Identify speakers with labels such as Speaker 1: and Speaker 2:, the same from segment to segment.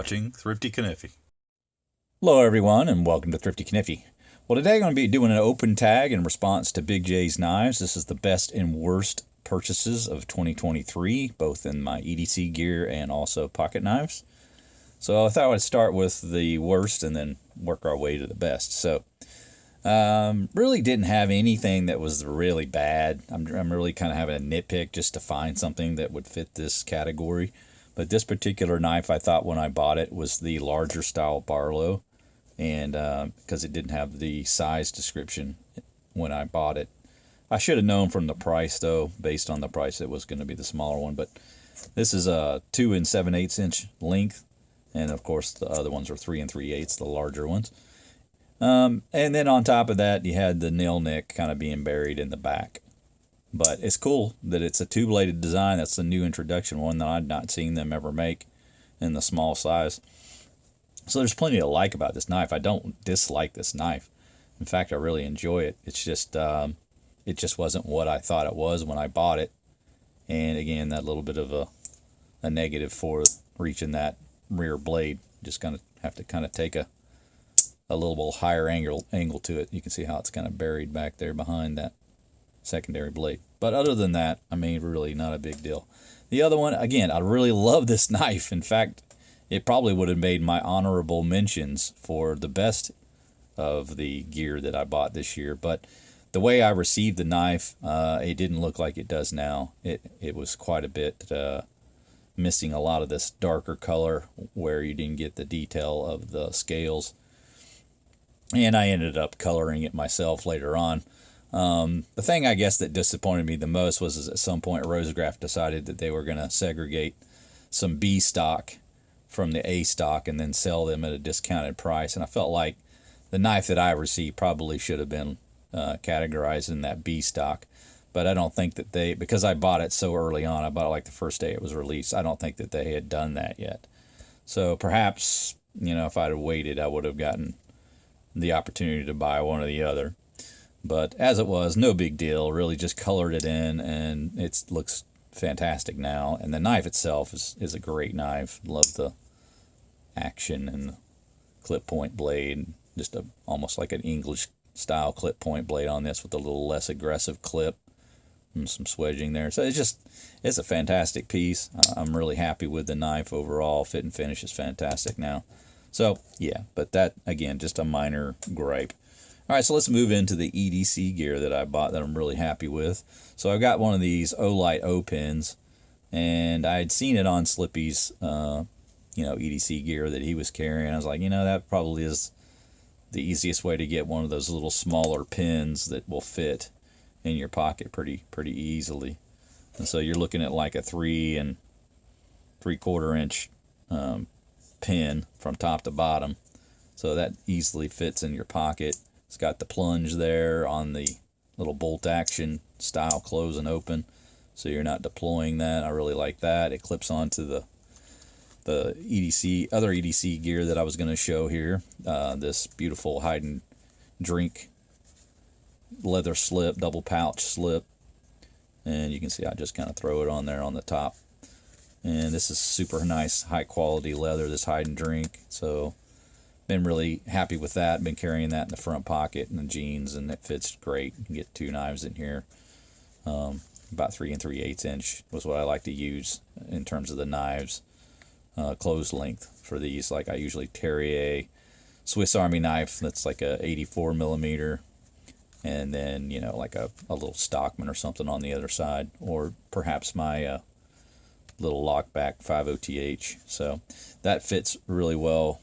Speaker 1: watching Thrifty Kaniffy.
Speaker 2: Hello everyone and welcome to Thrifty Kaniffy. Well, today I'm going to be doing an open tag in response to Big J's knives. This is the best and worst purchases of 2023, both in my EDC gear and also pocket knives. So I thought I'd start with the worst and then work our way to the best. So really didn't have anything that was really bad. I'm really kind of having a nitpick just to find something that would fit this category. But this particular knife, I thought when I bought it, was the larger style Barlo. And because it didn't have the size description when I bought it. I should have known from the price, though, based on the price, it was going to be the smaller one. But this is a 2 7/8 inch length. And, of course, the other ones are 3 3/8, the larger ones. And then on top of that, you had the nail nick kind of being buried in the back. But it's cool that it's a two-bladed design. That's the new introduction, one that I'd not seen them ever make in the small size. So there's plenty to like about this knife. I don't dislike this knife. In fact, I really enjoy it. It's just, it just wasn't what I thought it was when I bought it. And again, that little bit of a negative for reaching that rear blade. Just gonna have to kind of take a little higher angle to it. You can see how it's kind of buried back there behind that secondary blade. But other than that, I mean, really not a big deal. The other one, again, I really love this knife. In fact, it probably would have made my honorable mentions for the best of the gear that I bought this year. But the way I received the knife, it didn't look like it does now. It was quite a bit missing a lot of this darker color where you didn't get the detail of the scales. And I ended up coloring it myself later on. The thing I guess that disappointed me the most was at some point Rosegraph decided that they were going to segregate some B stock from the A stock and then sell them at a discounted price. And I felt like the knife that I received probably should have been categorized in that B stock. But I don't think that they, because I bought it so early on, I bought it like the first day it was released, I don't think that they had done that yet. So perhaps, you know, if I'd have waited, I would have gotten the opportunity to buy one or the other. But as it was, no big deal, really just colored it in, and it looks fantastic now. And the knife itself is a great knife. Love the action and the clip point blade, just almost like an English style clip point blade on this with a little less aggressive clip and some swedging there. So it's a fantastic piece. I'm really happy with the knife overall. Fit and finish is fantastic now. So yeah, but that again, just a minor gripe. All right, so let's move into the EDC gear that I bought that I'm really happy with. So I got one of these Olight O pins, and I had seen it on Slippy's, EDC gear that he was carrying. I was like, that probably is the easiest way to get one of those little smaller pins that will fit in your pocket pretty easily. And so you're looking at like a 3 3/4 inch pin from top to bottom. So that easily fits in your pocket. It's got the plunge there on the little bolt action style close and open, so you're not deploying that. I really like that. It clips onto the other EDC gear that I was going to show here. This beautiful hide and drink leather slip, double pouch slip, and you can see I just kind of throw it on there on the top. And this is super nice, high quality leather, this hide and drink. So been really happy with that. Been carrying that in the front pocket and the jeans, and it fits great. You can get 2 knives in here. About 3 3/8 inch was what I like to use in terms of the knives. Close length for these. Like I usually carry a Swiss Army knife that's like a 84 millimeter, and then like a little Stockman or something on the other side, or perhaps my little lockback 50TH. So that fits really well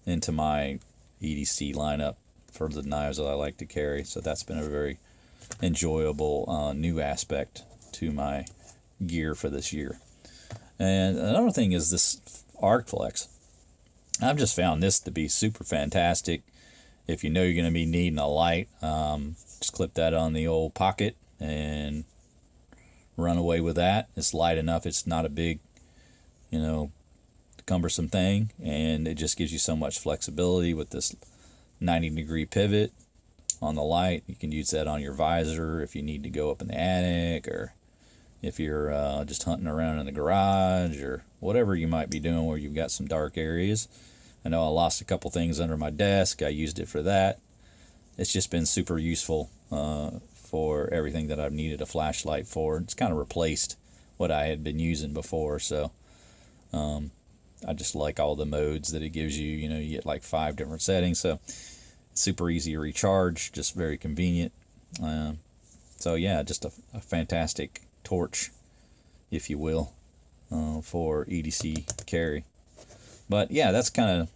Speaker 2: into my EDC lineup for the knives that I like to carry. So that's been a very enjoyable new aspect to my gear for this year. And another thing is this arc flex. I've just found this to be super fantastic. If you know you're going to be needing a light, just clip that on the old pocket and run away with that. It's light enough. It's not a big, cumbersome thing, and it just gives you so much flexibility with this 90-degree pivot on the light. You can use that on your visor if you need to go up in the attic or if you're just hunting around in the garage or whatever you might be doing where you've got some dark areas. I know I lost a couple things under my desk. I used it for that. It's just been super useful for everything that I've needed a flashlight for. It's kind of replaced what I had been using before, so I just like all the modes that it gives you. You know, you get like 5 different settings, so super easy to recharge, just very convenient. So yeah, just a fantastic torch, if you will, for EDC carry. But yeah, that's kind of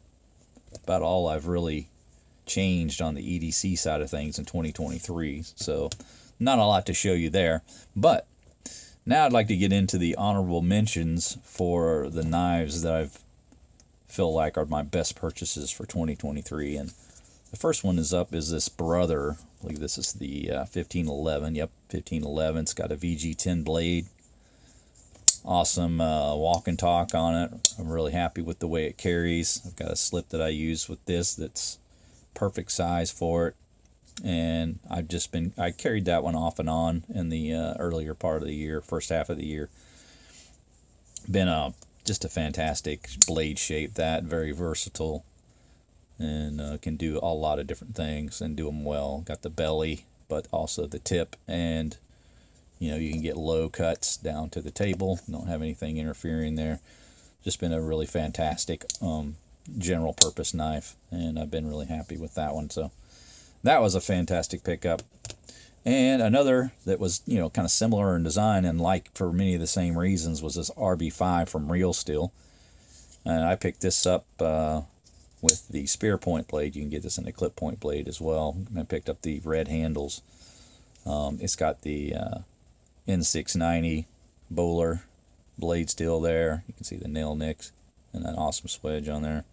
Speaker 2: about all I've really changed on the EDC side of things in 2023. So not a lot to show you there. But now I'd like to get into the honorable mentions for the knives that I've feel like are my best purchases for 2023. And the first one is this Brother. I believe this is the 1511. Yep, 1511. It's got a VG10 blade. Awesome walk and talk on it. I'm really happy with the way it carries. I've got a slip that I use with this that's perfect size for it. And I carried that one off and on in the earlier part of the year, first half of the year. Been just a fantastic blade shape, that very versatile, and can do a lot of different things and do them well. Got the belly, but also the tip, and you can get low cuts down to the table. Don't have anything interfering there. Just been a really fantastic general purpose knife, and I've been really happy with that one. So that was a fantastic pickup. And another that was, kind of similar in design and like for many of the same reasons was this RB5 from Real Steel. And I picked this up with the spear point blade. You can get this in a clip point blade as well. I picked up the red handles. It's got the N690 bowler blade steel there. You can see the nail nicks and that awesome swedge on there.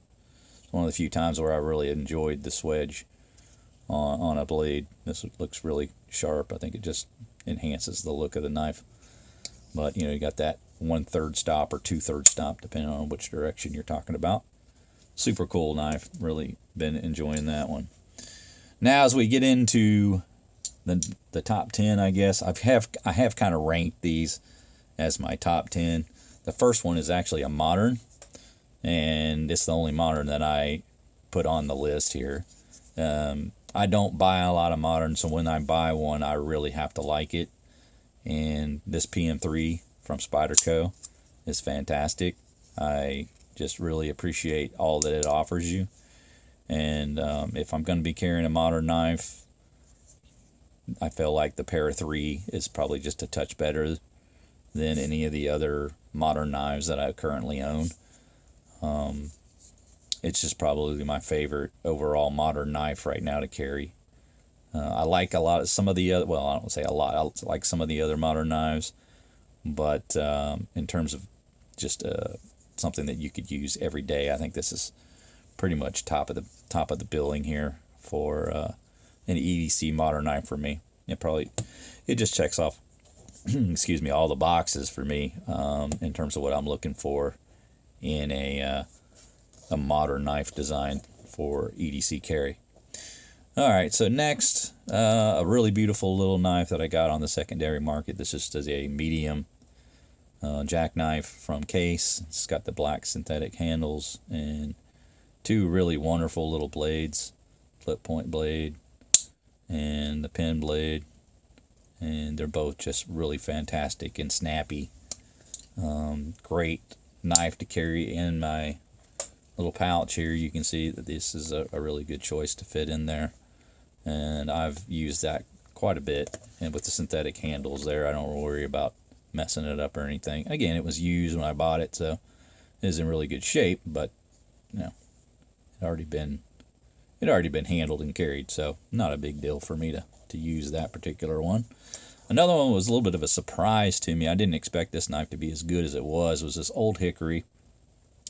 Speaker 2: It's one of the few times where I really enjoyed the swedge on a blade. This looks really sharp. I think it just enhances the look of the knife. But you got that 1/3 stop or 2/3 stop depending on which direction you're talking about. Super cool knife. Really been enjoying that one. Now as we get into the top 10, I guess I have kind of ranked these as my top 10. The first one is actually a modern, and it's the only modern that I put on the list here. I don't buy a lot of modern, so when I buy one, I really have to like it. And this PM3 from Spyderco is fantastic. I just really appreciate all that it offers you. And if I'm going to be carrying a modern knife, I feel like the Para 3 is probably just a touch better than any of the other modern knives that I currently own. It's just probably my favorite overall modern knife right now to carry. I like a lot of some of the other, well, I don't say a lot, I like some of the other modern knives, but in terms of just something that you could use every day, I think this is pretty much top of the billing here for an EDC modern knife for me. It just checks off excuse me, all the boxes for me in terms of what I'm looking for in a modern knife design for EDC carry. All right, so next, a really beautiful little knife that I got on the secondary market. This is just a medium jackknife from Case. It's got the black synthetic handles and 2 really wonderful little blades, clip point blade and the pin blade, and they're both just really fantastic and snappy. Great knife to carry in my little pouch here. You can see that this is a really good choice to fit in there, and I've used that quite a bit. And with the synthetic handles there, I don't worry about messing it up or anything. Again, it was used when I bought it, so it is in really good shape, but it already been handled and carried, so not a big deal for me to use that particular one. Another one was a little bit of a surprise to me. I didn't expect this knife to be as good as it was this Old Hickory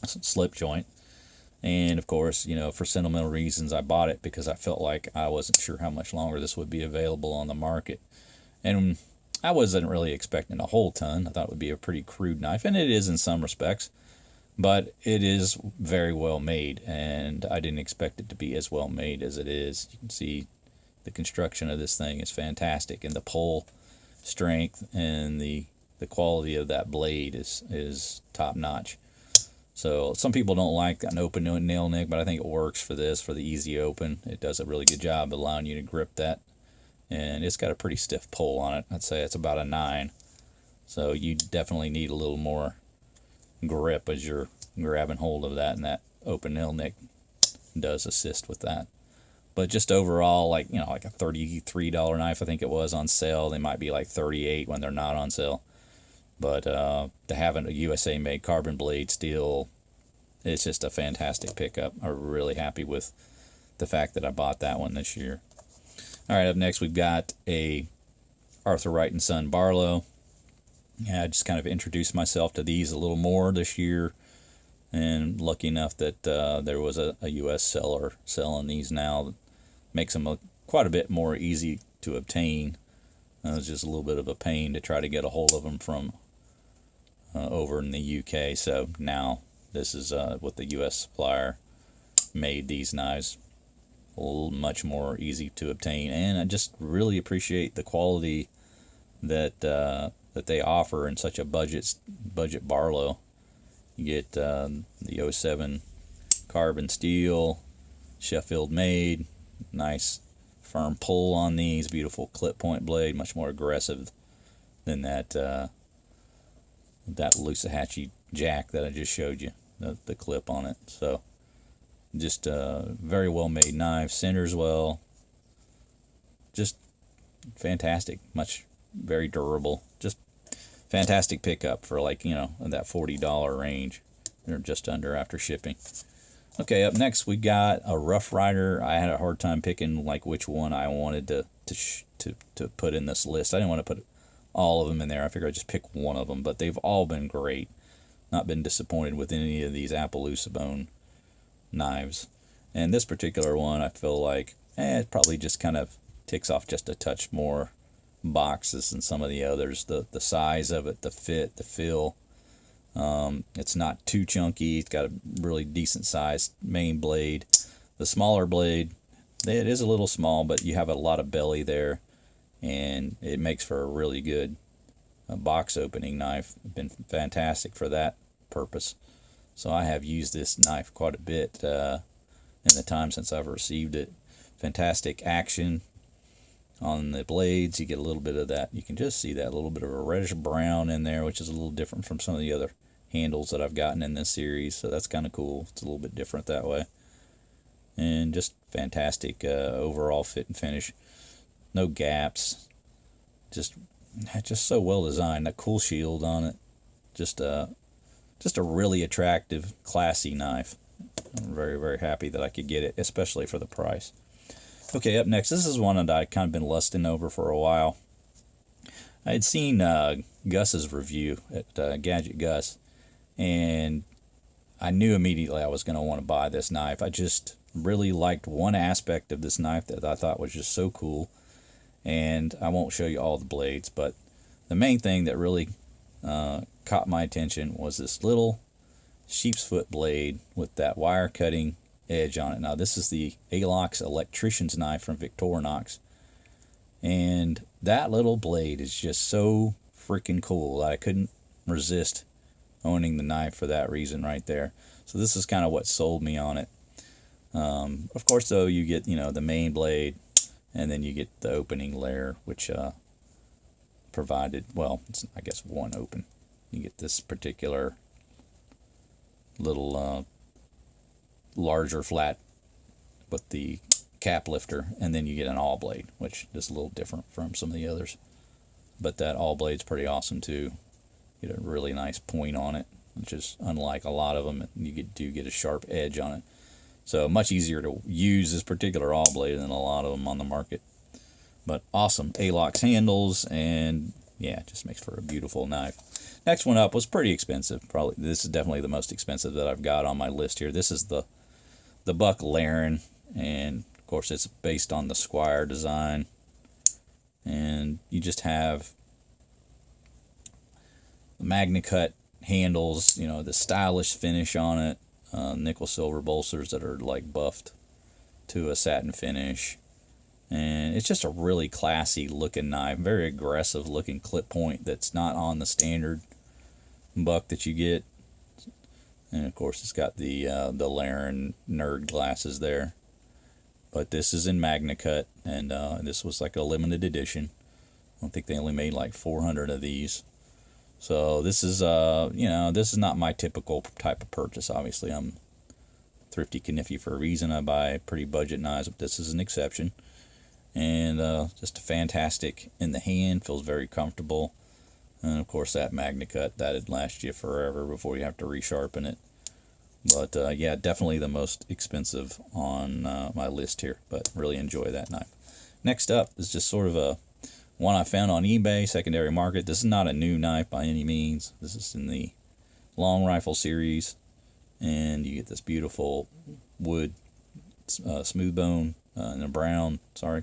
Speaker 2: slip joint. And of course, for sentimental reasons, I bought it because I felt like I wasn't sure how much longer this would be available on the market. And I wasn't really expecting a whole ton. I thought it would be a pretty crude knife, and it is in some respects, but it is very well made, and I didn't expect it to be as well made as it is. You can see the construction of this thing is fantastic, and the pull strength and the the quality of that blade is top notch. So some people don't like an open nail nick, but I think it works for this, for the easy open. It does a really good job allowing you to grip that. And it's got a pretty stiff pull on it. I'd say it's about a 9. So you definitely need a little more grip as you're grabbing hold of that, and that open nail nick does assist with that. But just overall, like, you know, like a $33 knife, I think it was, on sale. They might be like $38 when they're not on sale. But to have a USA-made carbon blade steel, it's just a fantastic pickup. I'm really happy with the fact that I bought that one this year. All right, up next we've got a Arthur Wright & Son Barlo. Yeah, I just kind of introduced myself to these a little more this year, and lucky enough that there was a U.S. seller selling these now. That makes them quite a bit more easy to obtain. It's just a little bit of a pain to try to get a hold of them from over in the UK. So now this is what the U.S. supplier made these knives a little much more easy to obtain, and I just really appreciate the quality that that they offer in such a budget Barlow. You get the 07 carbon steel, Sheffield made, nice firm pull on these, beautiful clip point blade, much more aggressive than that that Loosahatchee jack that I just showed you, the clip on it. So just very well made knife, centers well, just fantastic, very durable, just fantastic pickup for, like, you know, that $40 range, or just under after shipping. Okay, up next we got a Rough Rider. I had a hard time picking like which one I wanted to put in this list. I didn't want to put all of them in there. I figured I'd just pick one of them, but they've all been great. Not been disappointed with any of these Appaloosa bone knives. And this particular one, I feel like it probably just kind of ticks off just a touch more boxes than some of the others. The size of it, the fit, the feel. It's not too chunky. It's got a really decent sized main blade. The smaller blade, it is a little small, but you have a lot of belly there, and it makes for a really good box opening knife. Been fantastic for that purpose. So I have used this knife quite a bit in the time since I've received it. Fantastic action on the blades. You get a little bit of that. You can just see that little bit of a reddish brown in there, which is a little different from some of the other handles that I've gotten in this series. So that's kind of cool. It's a little bit different that way. And just fantastic overall fit and finish. No gaps. Just so well designed. That cool shield on it. Just a really attractive, classy knife. I'm very, very happy that I could get it, especially for the price. Okay, up next, this is one that I've kind of been lusting over for a while. I had seen Gus's review at Gadget Gus, and I knew immediately I was going to want to buy this knife. I just really liked one aspect of this knife that I thought was just so cool, and I won't show you all the blades, but the main thing that really caught my attention was this little sheep's foot blade with that wire cutting edge on it. Now this is the Alox electricians knife from Victorinox, and that little blade is just so freaking cool that I couldn't resist owning the knife for that reason right there. So this is kind of what sold me on it. Of course though, you get, you know, the main blade, and then you get the opening layer, which provided, well, it's, I guess, one open. You get this particular little larger flat with the cap lifter, and then you get an all blade, which is a little different from some of the others. But that all blade's pretty awesome too. You get a really nice point on it, which is unlike a lot of them. You do get a sharp edge on it. So much easier to use this particular all blade than a lot of them on the market. But awesome Alox handles, and yeah, it just makes for a beautiful knife. Next one up was pretty expensive. Probably this is definitely the most expensive that I've got on my list here. This is the Buck Laren, and of course it's based on the Squire design. And you just have the Magna Cut handles, you know, the stylish finish on it, nickel silver bolsters that are like buffed to a satin finish, And it's just a really classy looking knife, very aggressive looking clip point that's not on the standard buck that you get. And of course it's got the Laren nerd glasses there. But this is in Magna Cut, and this was like a limited edition. I think they only made like 400 of these. So this is, this is not my typical type of purchase. Obviously, I'm Thrifty Kaniffy for a reason. I buy pretty budget knives, but this is an exception. And just fantastic in the hand, feels very comfortable. And of course that Magna Cut, that'd last you forever before you have to resharpen it. But yeah, definitely the most expensive on my list here, but really enjoy that knife. Next up is just sort of a one I found on eBay, secondary market. This is not a new knife by any means. This is in the long rifle series, and you get this beautiful wood smooth bone and a brown, sorry,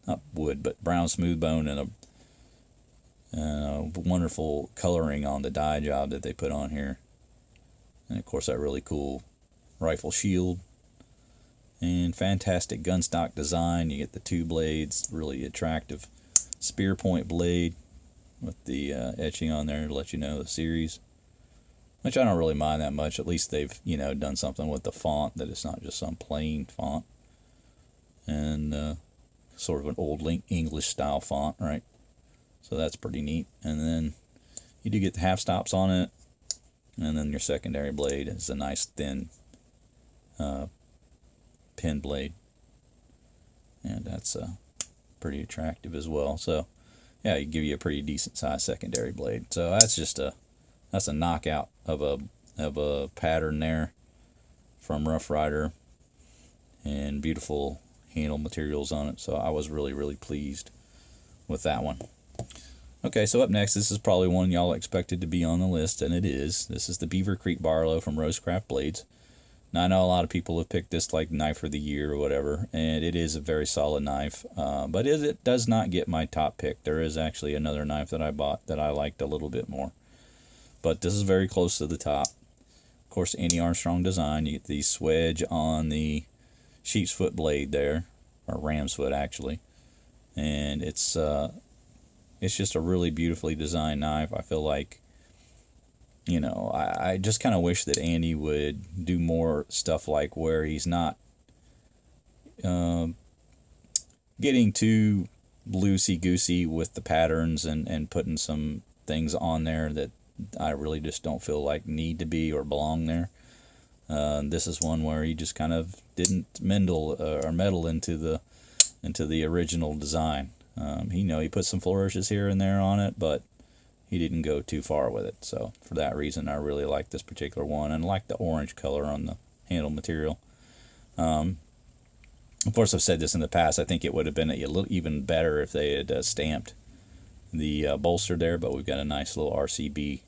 Speaker 2: not wood, but brown smooth bone, and a wonderful coloring on the die job that they put on here. And of course that really cool rifle shield and fantastic gun stock design. You get the two blades, really attractive spear point blade with the etching on there to let you know the series, which I don't really mind that much. At least they've done something with the font, that it's not just some plain font, and sort of an old English style font, right? So that's pretty neat. And then you do get the half stops on it, and then your secondary blade is a nice thin pin blade, and that's pretty attractive as well. So yeah, you give you a pretty decent size secondary blade. So that's just that's a knockout of a pattern there from Rough Rider, and beautiful handle materials on it. So I was really pleased with that one. Okay, so up next, this is probably one y'all expected to be on the list, and it is. This is the Beaver Creek Barlo from Rosecraft Blades. Now, I know a lot of people have picked this like knife of the year or whatever, and it is a very solid knife, but it does not get my top pick. There is actually another knife that I bought that I liked a little bit more, but this is very close to the top. Of course, Annie Armstrong design. You get the swedge on the sheep's foot blade there, or ram's foot actually, and it's just a really beautifully designed knife. I feel like, I just kind of wish that Andy would do more stuff like where he's not getting too loosey-goosey with the patterns and putting some things on there that I really just don't feel like need to be or belong there. This is one where he just kind of didn't meddle into the original design. He put some flourishes here and there on it, but he didn't go too far with it. So for that reason, I really like this particular one, and like the orange color on the handle material. Of course, I've said this in the past. I think it would have been a little even better if they had stamped the bolster there, but we've got a nice little RCB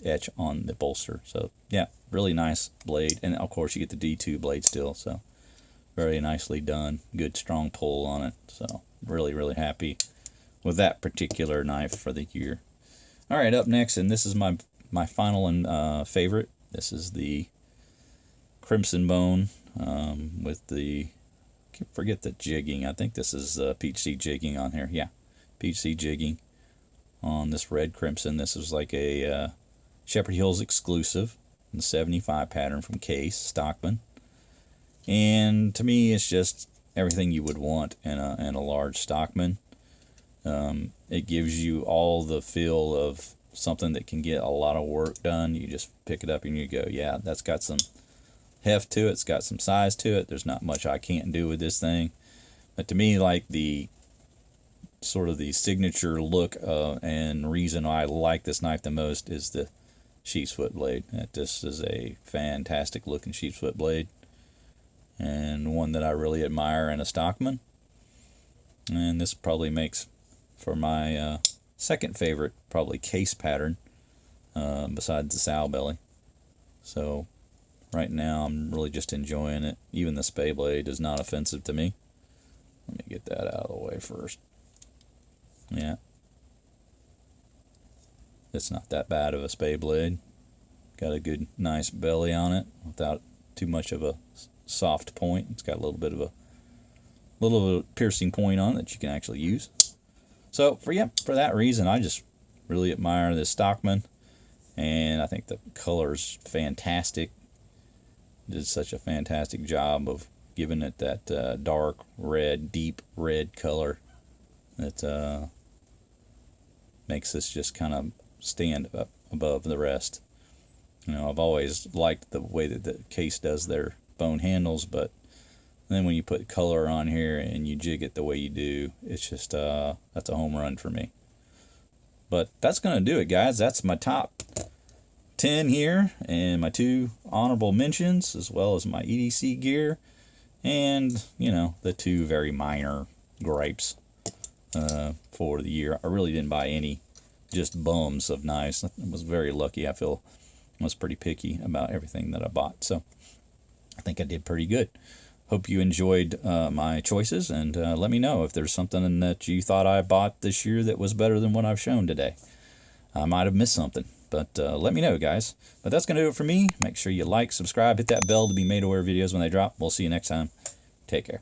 Speaker 2: etch on the bolster. So yeah, really nice blade, and of course you get the D2 blade still. So very nicely done, good strong pull on it. So really happy with that particular knife for the year. All right, up next, and this is my final and favorite. This is the Crimson Bone with the, I forget the jigging. I think this is peach seed jigging on here. Yeah, peach seed jigging on this red crimson. This is like a Shepherd Hills exclusive, the 75 pattern from Case Stockman. And to me, it's just everything you would want in a large Stockman. It gives you all the feel of something that can get a lot of work done. You just pick it up and you go, yeah, that's got some heft to it. It's got some size to it. There's not much I can't do with this thing. But to me, like the sort of the signature look and reason I like this knife the most is the sheep's foot blade. This is a fantastic looking sheep's foot blade, and one that I really admire in a Stockman. And this probably makes for my second favorite, probably Case pattern, besides the sow belly. So right now I'm really just enjoying it. Even the spay blade is not offensive to me. Let me get that out of the way first. Yeah, it's not that bad of a spay blade. Got a good nice belly on it without too much of a soft point. It's got a little bit of little piercing point on it that you can actually use. So for that reason, I just really admire this Stockman, and I think the color's fantastic. Did such a fantastic job of giving it that dark red, deep red color that makes this just kind of stand up above the rest. You know, I've always liked the way that the case does their bone handles, but then when you put color on here and you jig it the way you do, it's just that's a home run for me. But that's gonna do it, guys. That's my top 10 here, and my 2 honorable mentions, as well as my EDC gear, and you know, the 2 very minor gripes for the year. I really didn't buy any just bums of knives. I was very lucky. I feel I was pretty picky about everything that I bought, so I think I did pretty good. Hope you enjoyed my choices, and let me know if there's something that you thought I bought this year that was better than what I've shown today. I might have missed something, but let me know, guys. But that's going to do it for me. Make sure you like, subscribe, hit that bell to be made aware of videos when they drop. We'll see you next time. Take care.